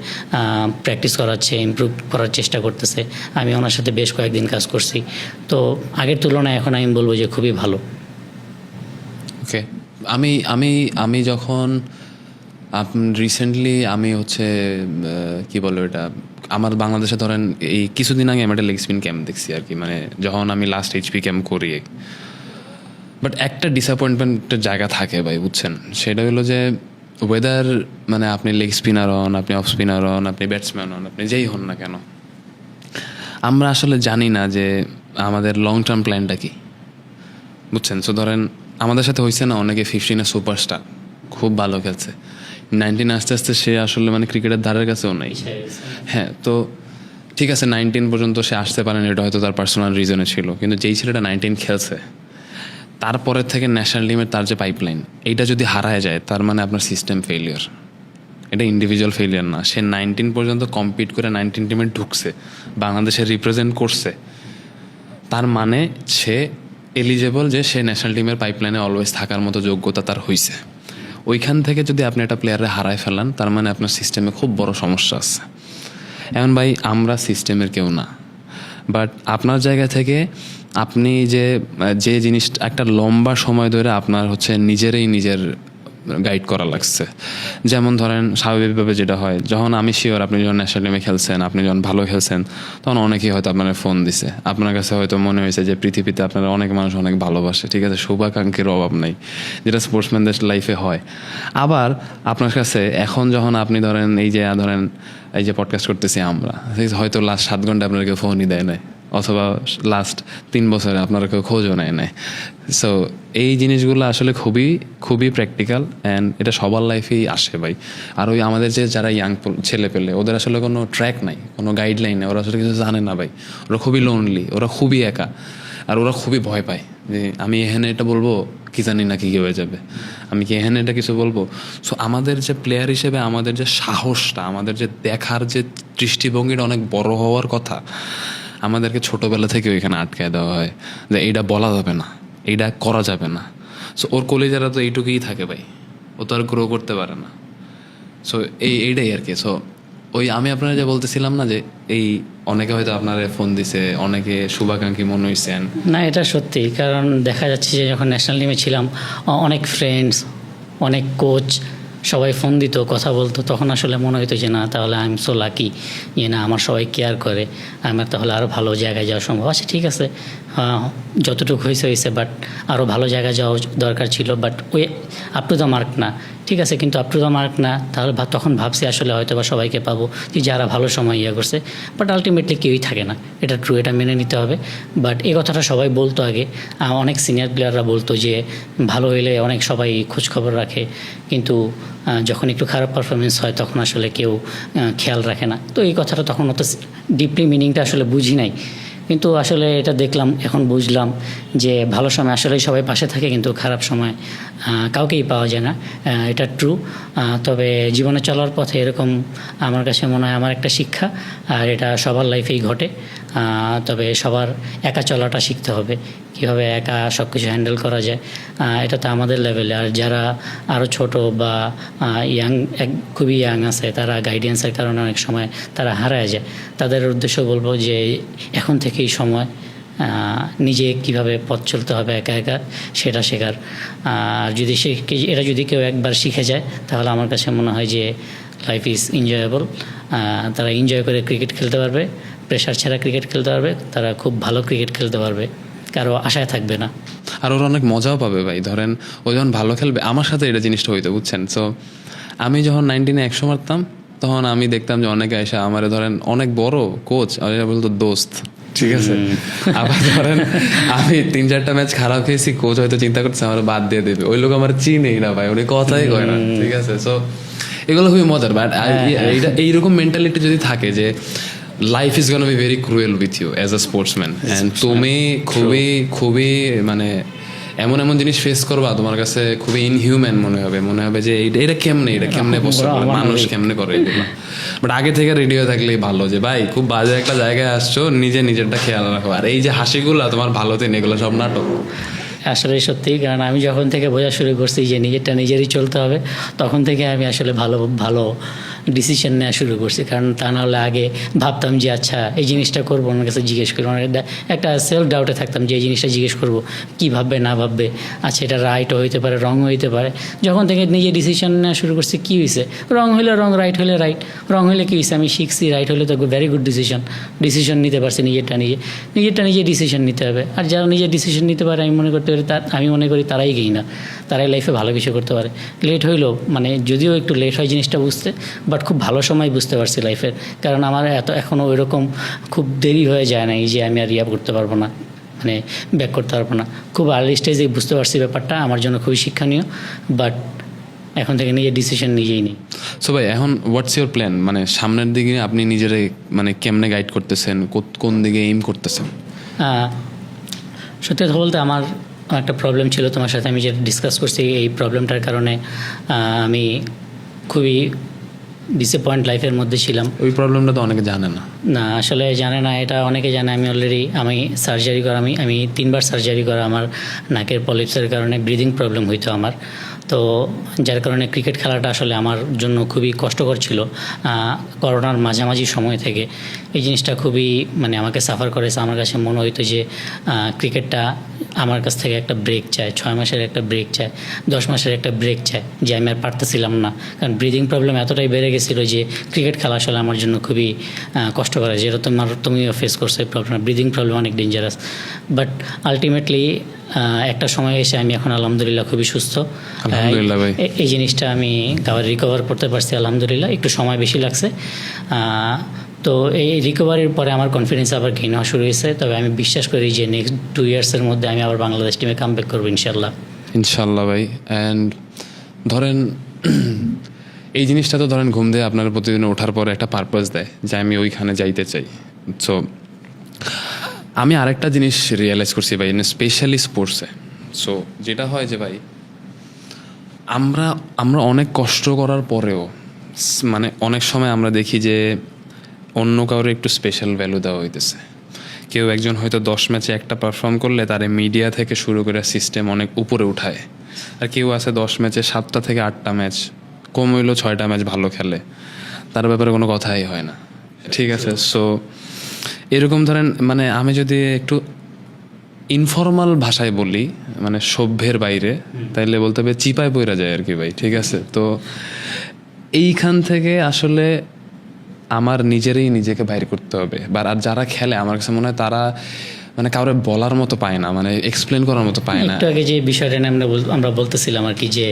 প্র্যাকটিস করাচ্ছে, ইমপ্রুভ করার চেষ্টা করতেছে। আমি ওনার সাথে বেশ কয়েকদিন কাজ করছি, তো আগের তুলনায় এখন আমি বলবো যে খুবই ভালো। ওকে, আমি আমি আমি যখন রিসেন্টলি আমি হচ্ছে কি বলো এটা, আমার বাংলাদেশে ধরেন এই কিছুদিন আগে আমি একটা লেগ স্পিন ক্যাম্প দেখছি আর কি, মানে যখন আমি লাস্ট এইচপি ক্যাম্প করি। বাট একটা ডিসঅ্যাপয়েন্টমেন্টের জায়গা থাকে ভাই, বুঝছেন? সেটা হলো যে ওয়েদার, মানে আপনি লেগ স্পিনার হন, আপনি অফ স্পিনার হন, আপনি ব্যাটসম্যান হন, আপনি যেই হন না কেন, আমরা আসলে জানি না যে আমাদের লং টার্ম প্ল্যানটা কী, বুঝছেন? সো ধরেন আমাদের সাথে হয়েছে না, অনেকে 15-এ সুপারস্টার, খুব ভালো খেলছে, 19 আস্তে আস্তে সে আসলে মানে ক্রিকেটের ধারের কাছেও নাই। হ্যাঁ, তো ঠিক আছে 19 পর্যন্ত সে আসতে পারেন, এটা হয়তো তার পার্সোনাল রিজনে ছিল, কিন্তু যেই ছেলেটা 19 খেলছে তারপরের থেকে ন্যাশনাল টিমের তার যে পাইপলাইন, এইটা যদি হারায় যায় তার মানে আপনার সিস্টেম ফেলিয়ার, এটা ইন্ডিভিজুয়াল ফেলিয়ার না। সে 19 পর্যন্ত কম্পিট করে 19 টিমে ঢুকছে, বাংলাদেশে রিপ্রেজেন্ট করছে, তার মানে সে এলিজেবল যে সে ন্যাশনাল টিমের পাইপলাইনে অলওয়েজ থাকার মতো যোগ্যতা তার হয়েছে। ওইখান থেকে যদি আপনি একটা প্লেয়ারে হারায় ফেলান, তার মানে আপনার সিস্টেমে খুব বড় সমস্যা আছে। এখন ভাই আমরা সিস্টেমের কেউ না, বাট আপনার জায়গা থেকে আপনি যে জিনিসটা একটা লম্বা সময় ধরে আপনার হচ্ছে নিজের গাইড করা লাগছে। যেমন ধরেন স্বাভাবিকভাবে যেটা হয়, যখন আমি শিওর আপনি যখন ন্যাশনাল টিমে খেলছেন, আপনি যখন ভালো খেলছেন, তখন অনেকেই হয়তো আপনার ফোন দিছে, আপনার কাছে হয়তো মনে হয়েছে যে পৃথিবীতে আপনারা অনেক মানুষ অনেক ভালোবাসে, ঠিক আছে, শুভাকাঙ্ক্ষীর অভাব নেই, যেটা স্পোর্টসম্যানদের লাইফে হয়। আবার আপনার কাছে এখন যখন আপনি ধরেন এই যে পডকাস্ট করতেছি আমরা, হয়তো লাস্ট 7 ঘন্টা আপনার কেউ ফোনই দেয় নাই, অথবা লাস্ট 3 বছরে আপনারা কেউ খোঁজও নেয় নাই। সো এই জিনিসগুলো আসলে খুবই খুবই প্র্যাকটিক্যাল, অ্যান্ড এটা সবার লাইফেই আসে ভাই। আর ওই আমাদের যারা ইয়াং ছেলে পেলে, ওদের আসলে কোনো ট্র্যাক নাই, কোনো গাইডলাইন নেই, ওরা আসলে কিছু জানে না ভাই, ওরা খুবই লোনলি, ওরা খুবই একা, আর ওরা খুবই ভয় পায় যে আমি এখানে এটা বলবো কি জানি না কি হয়ে যাবে, আমি কি এখানে এটা কিছু বলবো। সো আমাদের যে প্লেয়ার হিসেবে আমাদের যে সাহসটা, আমাদের যে দেখার যে দৃষ্টিভঙ্গিটা অনেক বড় হওয়ার কথা, আমাদেরকে ছোটোবেলা থেকে ওইখানে আটকায় দেওয়া হয় যে এইটা বলা যাবে না, এইটা করা যাবে না। সো ওর কলেজারা তো এইটুকুই থাকে ভাই, ও তো আর গ্রো করতে পারে না। সো এইটাই আর কি। সো আমি আপনারা যে বলতেছিলাম না যে এই অনেকে হয়তো আপনারা ফোন দিছে, অনেকে শুভাকাঙ্ক্ষী মনে হয়েছেন না, এটা সত্যি। কারণ দেখা যাচ্ছে যে যখন ন্যাশনাল টিমে ছিলাম, অনেক ফ্রেন্ডস, অনেক কোচ সবাই ফোন দিত, কথা বলতো, তখন আসলে মনে হতো যে না, তাহলে আই এম সো লাকি যে না, আমার সবাই কেয়ার করে, আমার তাহলে আরও ভালো জায়গায় যাওয়া সম্ভব। আচ্ছা ঠিক আছে, যতটুকু হয়েছে, বাট আরও ভালো জায়গায় যাওয়া দরকার ছিল, বাট ওই আপ টু দ্য মার্ক না, ঠিক আছে, কিন্তু আপ টু দ্য মার্ক না, তাহলে তখন ভাবছি আসলে হয়তো বা সবাইকে পাবো যে যারা ভালো সময় করছে, বাট আলটিমেটলি কেউই থাকে না, এটা ট্রু, এটা মেনে নিতে হবে। বাট এই কথাটা সবাই বলতো আগে, অনেক সিনিয়র প্লেয়াররা বলতো যে ভালো হইলে অনেক সবাই খোঁজখবর রাখে, কিন্তু যখন একটু খারাপ পারফরমেন্স হয় তখন আসলে কেউ খেয়াল রাখে না। তো এই কথাটা তখন অত ডিপলি মিনিংটা আসলে বুঝি নাই, কিন্তু আসলে এটা দেখলাম, এখন বুঝলাম যে ভালো সময় আসলে সবাই পাশে থাকে, কিন্তু খারাপ সময় কাউকেই পাওয়া যায় না, এটা ট্রু। তবে জীবনে চলার পথে এরকম আমার কাছে মনে হয় আমার একটা শিক্ষা, আর এটা সবার লাইফেই ঘটে। তবে সবার একা চলাটা শিখতে হবে, কীভাবে একা সব কিছু হ্যান্ডেল করা যায়, এটা তো আমাদের লেভেলে। আর যারা আরও ছোট বা ইয়াং, খুবই ইয়াং আছে, তারা গাইডেন্সের কারণে অনেক সময় তারা হারায় যায়, তাদের উদ্দেশ্য বলবো যে এখন থেকেই সময় নিজে কিভাবে পথ চলতে হবে একা একা, সেটা শেখার। আর এটা যদি কেউ একবার শিখে যায়, তাহলে আমার কাছে মনে হয় যে লাইফ ইজ এনজয়েবল। তারা এনজয় করে ক্রিকেট খেলতে পারবে, প্রেশার ছাড়া ক্রিকেট খেলতে পারবে, তারা খুব ভালো ক্রিকেট খেলতে পারবে, কারো আশায় থাকবে না। আর ওরা অনেক মজাও পাবে ভাই। ধরেন ও যখন ভালো খেলবে, আমার সাথে এটা জিনিসটা হইতো, বুঝছেন? সো আমি যখন 19-এ 100 মারতাম, তখন আমি দেখতাম যে অনেকে এসে আমার ধরেন অনেক বড় কোচ, আর এরা বলতো দোস্ত, ঠিক আছে। আবার ধরেন আমি 3-4টা ম্যাচ খারাপ খেয়েছি, কোচ হয়তো চিন্তা করছে আমার বাদ দিয়ে দেবে, ওই লোক আমার চিনেই না ভাই, উনি কথাই কয় না, ঠিক আছে। সো এগুলো খুবই মজার। বাট এইরকম মেন্টালিটি যদি থাকে যে life is gonna be very cruel with you as a sportsman, and তুমি খুবই মানে এমন জিনিস ফেস করবা, তোমার কাছে খুবই ইনহিউম্যান মনে হবে যে এটা কেমনে পসিবল, মানুষ কেমনে করে এগুলো। বাট আগে থেকে রেডি হয়ে থাকলেই ভালো যে ভাই খুব বাজে একটা জায়গায় আসছো, নিজেরটা খেয়াল রাখো। আর এই যে হাসিগুলো তোমার ভালোতে নেই, এগুলো সব নাটক। আসলে সত্যি, কারণ আমি যখন থেকে বোঝা শুরু করছি যে নিজেরটা নিজেরই চলতে হবে, তখন থেকে আমি আসলে ভালো ডিসিশন নেওয়া শুরু করছি। কারণ তা নাহলে আগে ভাবতাম যে আচ্ছা এই জিনিসটা করবো, ওনার কাছে জিজ্ঞেস করবো, একটা সেলফ ডাউটে থাকতাম যে এই জিনিসটা জিজ্ঞেস করবো, কী ভাববে না ভাববে, আচ্ছা এটা রাইটও হইতে পারে, রং হইতে পারে। যখন থেকে নিজে ডিসিশন নেওয়া শুরু করছি, কী হয়েছে, রং হইলে রং, রাইট হলে রাইট। রং হলে কী হয়েছে, আমি শিখছি, রাইট হলে তো ভেরি গুড ডিসিশন নিতে পারছি, নিজেরটা নিজে ডিসিশন নিতে হবে। আর যারা নিজে ডিসিশন নিতে পারে আমি মনে করি তারাই না, তারাই লাইফে ভালো কিছু করতে পারে। লেট হইলেও, মানে যদিও একটু লেট হয় জিনিসটা বুঝতে, বাট খুব ভালো সময় বুঝতে পারছি লাইফের। কারণ আমার এখনও ওইরকম খুব দেরি হয়ে যায় না যে আমি আর করতে পারবো না, মানে ব্যাক করতে পারবো না। খুব আর্লি স্টেজে বুঝতে পারছি ব্যাপারটা, আমার জন্য খুবই শিক্ষণীয়। বাট এখন থেকে নিজের ডিসিশন নিজেই নিই। সো ভাই, এখন হোয়াটস ইউর প্ল্যান, মানে সামনের দিকে আপনি নিজেরে মানে কেমনে গাইড করতেছেন, কোন দিকে এইম করতেছেন? সত্যি কথা বলতে আমার একটা প্রবলেম ছিল, তোমার সাথে আমি যেটা ডিসকাস করছি, এই প্রবলেমটার কারণে আমি খুবই ডিসঅ্যাপয়েন্ট লাইফের মধ্যে ছিলাম। ওই প্রবলেমটা তো অনেকে জানে না। না, আসলে জানে না, এটা অনেকে জানে। আমি সার্জারি করা, আমি 3 বার সার্জারি করা, আমার নাকের পলিপসের কারণে ব্রিদিং প্রবলেম হইতো আমার। তো যার কারণে ক্রিকেট খেলাটা আসলে আমার জন্য খুবই কষ্টকর ছিল। করোনার মাঝামাঝি সময় থেকে এই জিনিসটা খুবই মানে আমাকে সাফার করেছে। আমার কাছে মনে হইতো যে ক্রিকেটটা আমার কাছ থেকে একটা ব্রেক চায়, 6 মাসের একটা ব্রেক চায়, 10 মাসের একটা ব্রেক চায়, যে আমি আর পারতেছিলাম না। কারণ ব্রিদিং প্রবলেম এতটাই বেড়ে গেছিলো যে ক্রিকেট খেলা আসলে আমার জন্য খুবই কষ্ট করে। যেটা তুমিও ফেস করছো এই প্রবলেম, ব্রিদিং প্রবলেম অনেক ডেঞ্জারাস। বাট আলটিমেটলি একটা সময় এসে আমি এখন আলহামদুলিল্লাহ খুবই সুস্থ। আলহামদুলিল্লাহ ভাই, এই জিনিসটা আমি রিকভার করতে পারছি আলহামদুলিল্লাহ। একটু সময় বেশি লাগছে। তো এই রিকভারির পরে আমার কনফিডেন্স আবার গেইন হওয়া শুরু হয়েছে। তবে আমি বিশ্বাস করি যে নেক্সট 2 ইয়ার্সের মধ্যে আমি আবার বাংলাদেশ টিমে কামব্যাক করবো ইনশাল্লাহ ভাই। অ্যান্ড ধরেন এই জিনিসটা তো ধরেন ঘুম দিয়ে আপনার প্রতিদিন ওঠার পরে একটা পারপাস দেয় যে আমি ওইখানে যাইতে চাই। সো আমি আরেকটা জিনিস রিয়েলাইজ করছি ভাই, স্পেশালি স্পোর্টসে। সো যেটা হয় যে ভাই, আমরা অনেক কষ্ট করার পরেও মানে অনেক সময় আমরা দেখি যে অন্য কাউরে একটু স্পেশাল ভ্যালু দেওয়া হইতেছে। কেউ একজন হয়তো 10 ম্যাচে একটা পারফর্ম করলে তারে মিডিয়া থেকে শুরু করে সিস্টেম অনেক উপরে উঠায়। আর কেউ আছে 10 ম্যাচে 7টা থেকে 8টা ম্যাচ, কম হইলো 6টা ম্যাচ ভালো খেলে, তার ব্যাপারে কোনো কথাই হয় না। ঠিক আছে, সো এরকম ধরেন মানে আমি যদি একটু ইনফর্মাল ভাষায় বলি, মানে সভ্যের বাইরে, তাইলে বলতে হবে চিপায় পইরা যায় আর কি ভাই। ঠিক আছে, তো এইখান থেকে আসলে আমার নিজেকে বাইর করতে হবে। আর যারা খেলে আমার কাছে মনে হয় তারা মানে কাউরে বলার মতো পায় না, মানে এক্সপ্লেন করার মতো পায় না। একটু আগে যে বিষয়টা নিয়ে আমরা বলতেছিলাম আর কি, যে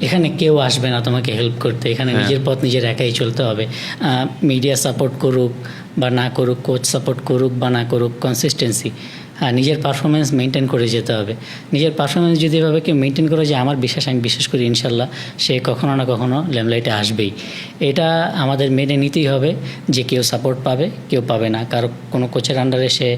এখানে কেউ আসবে না তোমাকে হেল্প করতে, এখানে নিজের পথ নিজের একাই চলতে হবে। মিডিয়া সাপোর্ট করুক বা না করুক, কোচ সাপোর্ট করুক বা না করুক, কনসিস্টেন্সি, নিজের পারফরমেন্স মেনটেন করে যেতে হবে। নিজের পারফরমেন্স যদি এভাবে কেউ মেনটেন করে, যে আমি বিশ্বাস করি ইনশাল্লাহ সে কখনো না কখনো ল্যামলাইটে আসবেই। এটা আমাদের মেনে নিতেই হবে যে কেউ সাপোর্ট পাবে, কেউ পাবে না। কারো কোনো কোচের আন্ডারে সে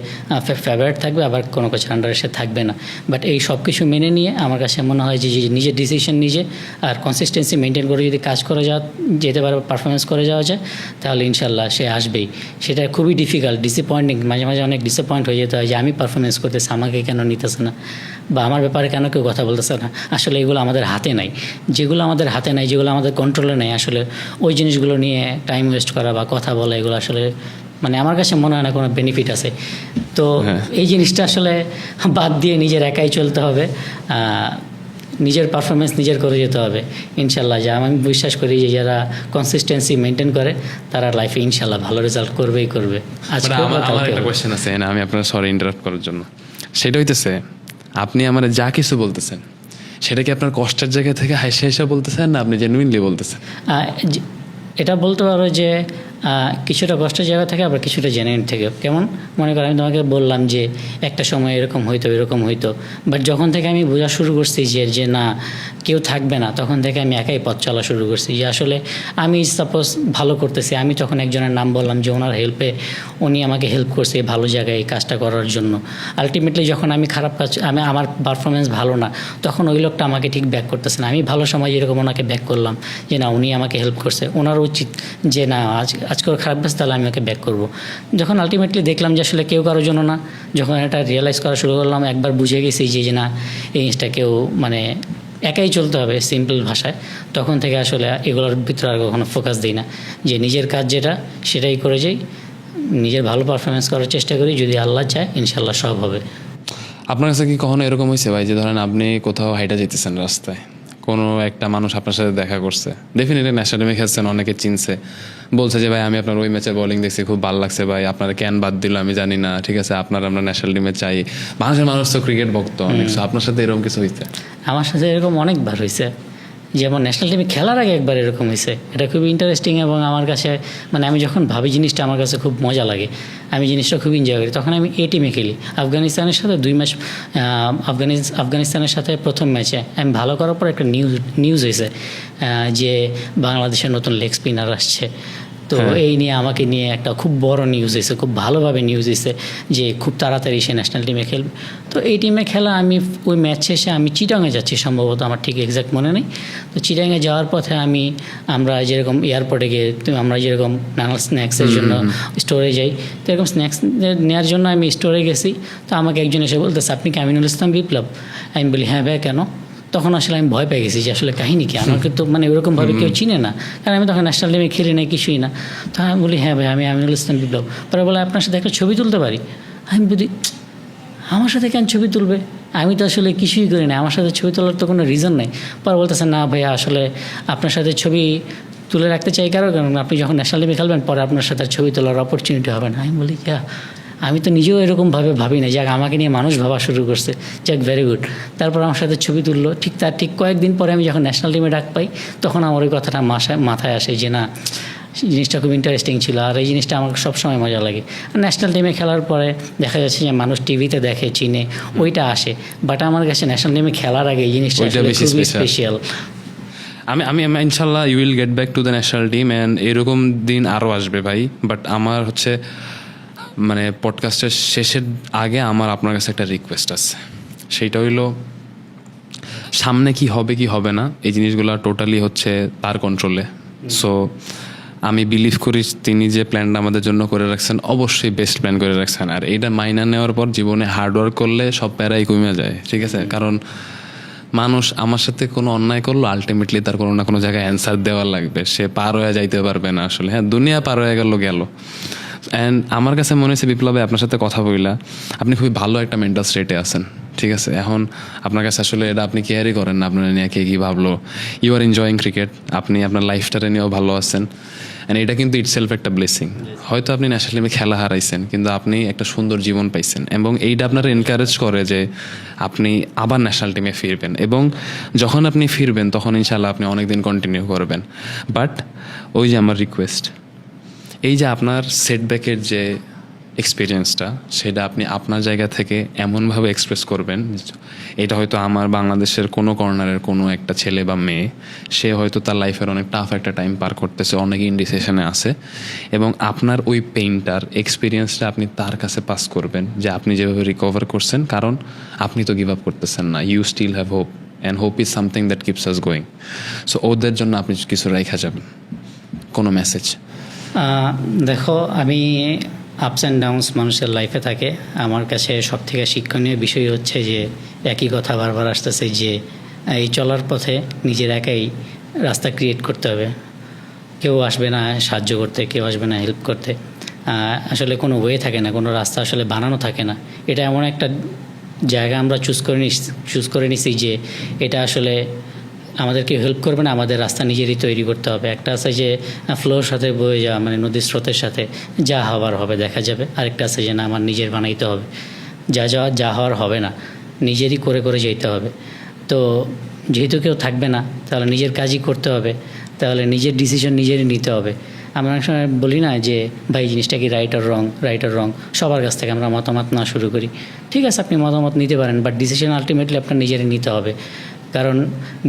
ফেভারিট থাকবে, আবার কোনো কোচের আন্ডারে সে থাকবে না। বাট এই সব কিছু মেনে নিয়ে আমার কাছে মনে হয় যে নিজের ডিসিশন নিজে আর কনসিস্টেন্সি মেনটেন করে যদি কাজ করে যেতে পারে, পারফরমেন্স করে যাওয়া যায়, তাহলে ইনশাল্লাহ সে আসবেই। সেটা খুবই ডিফিকাল্ট, ডিসঅ্যাপয়েন্টিং, মাঝে মাঝে অনেক ডিসঅ্যাপয়েন্ট হয়ে যেতে হয় যে আমি পারফরমেন্স করতেছে, আমাকে কেন নিতেছে না, বা আমার ব্যাপারে কেন কেউ কথা বলতেছে না। আসলে এগুলো আমাদের হাতে নাই, যেগুলো আমাদের হাতে নাই, যেগুলো আমাদের কন্ট্রোলে নেই, আসলে ওই জিনিসগুলো নিয়ে টাইম ওয়েস্ট করা বা কথা বলা, এগুলো আসলে মানে আমার কাছে মনে হয় না কোনো বেনিফিট আছে। তো এই জিনিসটা আসলে বাদ দিয়ে নিজের একাই চলতে হবে, নিজের পারফরমেন্স নিজের করে যেতে হবে ইনশাল্লাহ। যা আমি বিশ্বাস করি যে যারা কনসিস্টেন্সি মেনটেন করে তারা লাইফে ইনশাল্লাহ ভালো রেজাল্ট করবে। আমার একটা কোয়েশ্চেন আছে, আমি আপনার সরি ইন্টারাপ্ট করার জন্য। সেটা হইতেছে, আপনি আমার যা কিছু বলতেছেন সেটা কি আপনার কষ্টের জায়গা থেকে হাসি বলতেছেন, না আপনি জেনুইনলি বলতেছেন? এটা বলতে পারো যে কিছুটা কষ্টের জায়গা থেকে, আবার কিছুটা জেনুইন থেকে। কেমন মনে করো, আমি তোমাকে বললাম যে একটা সময় এরকম হইতো, বাট যখন থেকে আমি বোঝা শুরু করছি যে না কেউ থাকবে না, তখন থেকে আমি একাই পথ চলা শুরু করছি। যে আসলে আমি সাপোজ ভালো করতেছি, আমি তখন একজনের নাম বললাম যে ওনার হেল্পে উনি আমাকে হেল্প করছে ভালো জায়গায় এই কাজটা করার জন্য। আলটিমেটলি যখন আমি খারাপ কাজ, আমার পারফরমেন্স ভালো না, তখন ওই লোকটা আমাকে ঠিক ব্যাক করতেছে না। আমি ভালো সময় যেরকম ওনাকে ব্যাক করলাম যে না উনি আমাকে হেল্প করছে, ওনার উচিত যে না আজকে ওর খারাপ কাজ, তাহলে আমি ওকে ব্যাক করবো। যখন আলটিমেটলি দেখলাম যে আসলে কেউ কারোর জন্য না, যখন এটা রিয়েলাইজ করা শুরু করলাম, একবার বুঝে গেছি যে না এই জিনিসটা কেউ মানে একাই চলতে হবে সিম্পল ভাষায়, তখন থেকে আসলে এগুলোর ভিতরে আর কখনো ফোকাস দিই না, যে নিজের কাজ যেটা সেটাই করে যাই, নিজের ভালো পারফরমেন্স করার চেষ্টা করি, যদি আল্লাহ চায় ইনশাল্লাহ সব হবে। আপনার কাছে কি কখনো এরকম হয়েছে ভাই যে ধরেন আপনি কোথাও হাইটা যেতেছেন রাস্তায়, কোনো একটা মানুষ আপনার সাথে দেখা করছে, ডেফিনেটলি ন্যাশনাল টিমে খেলছেন, অনেকে চিনছে, বলছে যে ভাই আমি আপনার ওই ম্যাচে বোলিং দেখছি, খুব ভালো লাগছে ভাই, আপনার ক্যান বাদ দিল আমি জানি না, ঠিক আছে আপনার আমরা ন্যাশনাল টিমে চাই। মানুষ তো ক্রিকেট ভক্ত অনেক, so আপনার সাথে এরকম কিছু হয়েছে? আমার সাথে এরকম অনেকবার হয়েছে, যেমন ন্যাশনাল টিমে খেলার আগে একবার এরকম হয়েছে। এটা খুবই ইন্টারেস্টিং এবং আমার কাছে মানে আমি যখন ভাবি জিনিসটা আমার কাছে খুব মজা লাগে, আমি জিনিসটা খুব এনজয় করি। তখন আমি এ টিমে খেলি, আফগানিস্তানের সাথে 2 ম্যাচ, আফগানিস্তানের সাথে প্রথম ম্যাচে আমি ভালো করার পর একটা নিউজ হয়েছে যে বাংলাদেশের নতুন লেগ স্পিনার আসছে। তো এই নিয়ে আমাকে নিয়ে একটা খুব বড় নিউজ হয়েছে, খুব ভালোভাবে নিউজ হয়েছে যে খুব তাড়াতাড়ি সে ন্যাশনাল টিমে খেলবে। তো এই টিমে খেলা, আমি ওই ম্যাচ শেষে আমি চিটাঙে যাচ্ছি সম্ভবত, আমার ঠিক এক্স্যাক্ট মনে নেই। তো চিটাঙে যাওয়ার পথে আমরা যেরকম এয়ারপোর্টে গিয়ে আমরা যেরকম নানা স্ন্যাক্সের জন্য স্টোরে যাই, তো এরকম স্ন্যাক্স নেওয়ার জন্য আমি স্টোরে গেছি। তো আমাকে একজন এসে বলতেছে, আপনি কি আমিনুল ইসলাম বিপ্লব? আমি বলি হ্যাঁ ভাই, কেন? তখন আসলে আমি ভয় পেয়ে গেছি যে আসলে কাহিনী কি, আমাকে তো মানে ওরকমভাবে কেউ চিনে না, কারণ আমি তখন ন্যাশনাল টিমে খেলি না, কিছুই না। তো আমি বলি হ্যাঁ ভাই, আমি আমিনুল ইসলাম বিপ্লব। পরে বলে আপনার সাথে একটা ছবি তুলতে পারি? আমি বলি আমার সাথে কেন ছবি তুলবে, আমি তো আসলে কিছুই করি না, আমার সাথে ছবি তোলার তো কোনো রিজন নেই। পরে বলতেছে না ভাইয়া, আসলে আপনার সাথে ছবি তুলে রাখতে চাই কারণ আপনি যখন ন্যাশনাল টিমে খেলবেন পরে আপনার সাথে ছবি তোলার অপরচুনিটি হবে না। আমি বলি আমি তো নিজেও এরকমভাবে ভাবি না, যাক আমাকে নিয়ে মানুষ ভাবা শুরু করছে, যাক ভেরি গুড। তারপর আমার সাথে ছবি তুললো, ঠিক কয়েকদিন পরে আমি যখন ন্যাশনাল টিমে ডাক পাই তখন আমার ওই কথাটা মাথায় আসে যে না, জিনিসটা খুব ইন্টারেস্টিং ছিল, আর এই জিনিসটা আমার সবসময় মজা লাগে। ন্যাশনাল টিমে খেলার পরে দেখা যাচ্ছে যে মানুষ টিভিতে দেখে, চিনে, ওইটা আসে, বাট আমার কাছে ন্যাশনাল টিমে খেলার আগে এই জিনিসটা খুবই স্পেশাল। আমি ইনশাল্লাহ you will get back to the national team and এরকম দিন আরও আসবে ভাই। বাট আমার হচ্ছে মানে পডকাস্টের শেষের আগে আমার আপনার কাছে একটা রিকোয়েস্ট আছে, সেইটা হইলো সামনে কি হবে কি হবে না এই জিনিসগুলো টোটালি হচ্ছে তার কন্ট্রোলে। সো আমি বিলিভ করি তিনি যে প্ল্যানটা আমাদের জন্য করে রাখছেন অবশ্যই বেস্ট প্ল্যান করে রাখছেন, আর এইটা মাইনা নেওয়ার পর জীবনে হার্ডওয়ার্ক করলে সব প্যারাই কমে যায়, ঠিক আছে? কারণ মানুষ আমার সাথে কোনো অন্যায় করলো, আলটিমেটলি তার কোনো না কোনো জায়গায় অ্যান্সার দেওয়ার লাগবে, সে পার হয়ে যাইতে পারবে না আসলে। হ্যাঁ, দুনিয়া পার হয়ে গেল। অ্যান্ড আমার কাছে মনে হয়েছে বিপ্লবে আপনার সাথে কথা বইলা আপনি খুবই ভালো একটা মেন্টাল স্টেটে আছেন, ঠিক আছে? এখন আপনার কাছে আসলে এটা আপনি কেয়ারই করেন না আপনার নিয়ে কে কী ভাবলো, ইউ আর এনজয়িং ক্রিকেট, আপনি আপনার লাইফটারে নিয়েও ভালো আছেন। অ্যান্ড এটা কিন্তু ইটসেলফ একটা ব্লেসিং। হয়তো আপনি ন্যাশনাল টিমে খেলা হারাইছেন কিন্তু আপনি একটা সুন্দর জীবন পাইছেন, এবং এইটা আপনার এনকারেজ করে যে আপনি আবার ন্যাশনাল টিমে ফিরবেন, এবং যখন আপনি ফিরবেন তখন ইনশাল্লাহ আপনি অনেকদিন কন্টিনিউ করবেন। বাট ওই যে আমার রিকোয়েস্ট, এই যে আপনার সেটব্যাকের যে এক্সপিরিয়েন্সটা সেটা আপনি আপনার জায়গা থেকে এমনভাবে এক্সপ্রেস করবেন, এটা হয়তো আমার বাংলাদেশের কোনো কর্নারের কোনো একটা ছেলে বা মেয়ে, সে হয়তো তার লাইফের অনেক টাফ একটা টাইম পার করতেছে, অনেক ইনডিসিশনে আছে, এবং আপনার ওই পেইনটার এক্সপিরিয়েন্সটা আপনি তার কাছে পাস করবেন যে আপনি যেভাবে রিকভার করছেন, কারণ আপনি তো গিভ আপ করতেছেন না, you still have hope, and hope is something that keeps us going. So ওদের জন্য আপনি কিছু রাইখা যাবেন, কোনো মেসেজ? দেখো, আমি আপস অ্যান্ড ডাউনস মানুষের লাইফে থাকে, আমার কাছে সব থেকে শিক্ষণীয় বিষয় হচ্ছে যে একই কথা বারবার আসতেছে যে এই চলার পথে নিজের একাই রাস্তা ক্রিয়েট করতে হবে, কেউ আসবে না সাহায্য করতে, কেউ আসবে না হেল্প করতে, আসলে কোনো ওয়ে থাকে না, কোনো রাস্তা আসলে বানানো থাকে না। এটা এমন একটা জায়গা আমরা চুজ করে নিছি যে এটা আসলে আমাদেরকে হেল্প করবে না, আমাদের রাস্তা নিজেরই তৈরি করতে হবে। একটা আছে যে ফ্লোর সাথে বয়ে যাওয়া, মানে নদীর স্রোতের সাথে যা হওয়ার হবে দেখা যাবে, আরেকটা আছে যে না, আমার নিজের বানাইতে হবে, যা হওয়ার হবে না নিজেরই করে যেতে হবে। তো যেহেতু কেউ থাকবে না তাহলে নিজের কাজই করতে হবে, তাহলে নিজের ডিসিশন নিজেরই নিতে হবে। আমরা অনেক সময় বলি না যে ভাই জিনিসটা কি রাইট আর রং, সবার কাছ থেকে আমরা মতামত না শুরু করি। ঠিক আছে, আপনি মতামত নিতে পারেন, বাট ডিসিশন আলটিমেটলি আপনার নিজেরই নিতে হবে, কারণ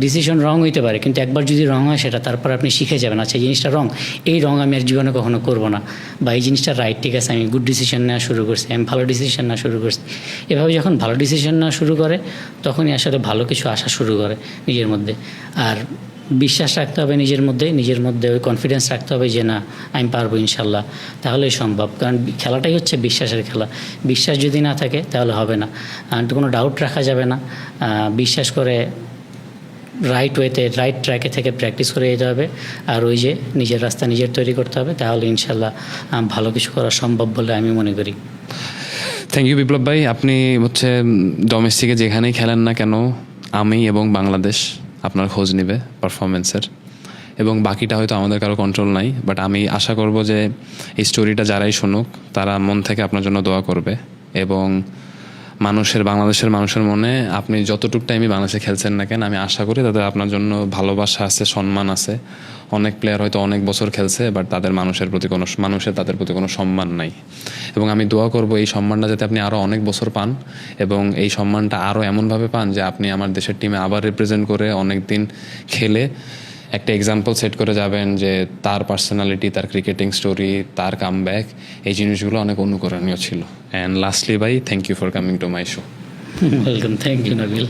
ডিসিশন রং হইতে পারে, কিন্তু একবার যদি রং হয় সেটা তারপর আপনি শিখে যাবেন, আচ্ছা এই জিনিসটা রং, এই রং আমি আর জীবনে কখনো করবো না, বা এই জিনিসটা রাইট, ঠিক আছে আমি গুড ডিসিশন নেওয়া শুরু করছি, আমি ভালো ডিসিশন নেওয়া শুরু করছি। এভাবে যখন ভালো ডিসিশন নেওয়া শুরু করে তখনই আসলে ভালো কিছু আসা শুরু করে নিজের মধ্যে। আর বিশ্বাস রাখতে হবে নিজের মধ্যে ওই কনফিডেন্স রাখতে হবে যে না, আমি পারবো ইনশাল্লাহ, তাহলেই সম্ভব। কারণ খেলাটাই হচ্ছে বিশ্বাসের খেলা, বিশ্বাস যদি না থাকে তাহলে হবে না, আর কোনো ডাউট রাখা যাবে না। বিশ্বাস করে রাইট ওয়েতে রাইট ট্র্যাকে থেকে প্র্যাকটিস করে যেতে হবে, আর ওই যে নিজের রাস্তা নিজের তৈরি করতে হবে, তাহলে ইনশাল্লাহ ভালো কিছু করা সম্ভব বলে আমি মনে করি। থ্যাংক ইউ বিপ্লব ভাই। আপনি হচ্ছে ডোমেস্টিকে যেখানেই খেলেন না কেন, আমি এবং বাংলাদেশ আপনার খোঁজ নেবে পারফরমেন্সের, এবং বাকিটা হয়তো আমাদের কারো কন্ট্রোল নাই, বাট আমি আশা করব যে এই স্টোরিটা যারাই শুনুক তারা মন থেকে আপনার জন্য দোয়া করবে, এবং বাংলাদেশের মানুষের মনে আপনি যতটুক টাইমই বাংলাদেশে খেলছেন না কেন, আমি আশা করি তাদের আপনার জন্য ভালোবাসা আছে, সম্মান আছে। অনেক প্লেয়ার হয়তো অনেক বছর খেলছে, বাট তাদের মানুষের তাদের প্রতি কোনো সম্মান নাই, এবং আমি দোয়া করব এই সম্মানটা যাতে আপনি আরও অনেক বছর পান, এবং এই সম্মানটা আরও এমনভাবে পান যে আপনি আমার দেশের টিমে আবার রিপ্রেজেন্ট করে অনেক দিন খেলে একটা এক্সাম্পল সেট করে যাবেন যে তার পার্সোনালিটি, তার ক্রিকেটিং স্টোরি, তার কামব্যাক, এই জিনিসগুলো অনেক অনুকরণীয় ছিল। অ্যান্ড লাস্টলি ভাই, thank you for coming to my show. Welcome, thank you Nabil.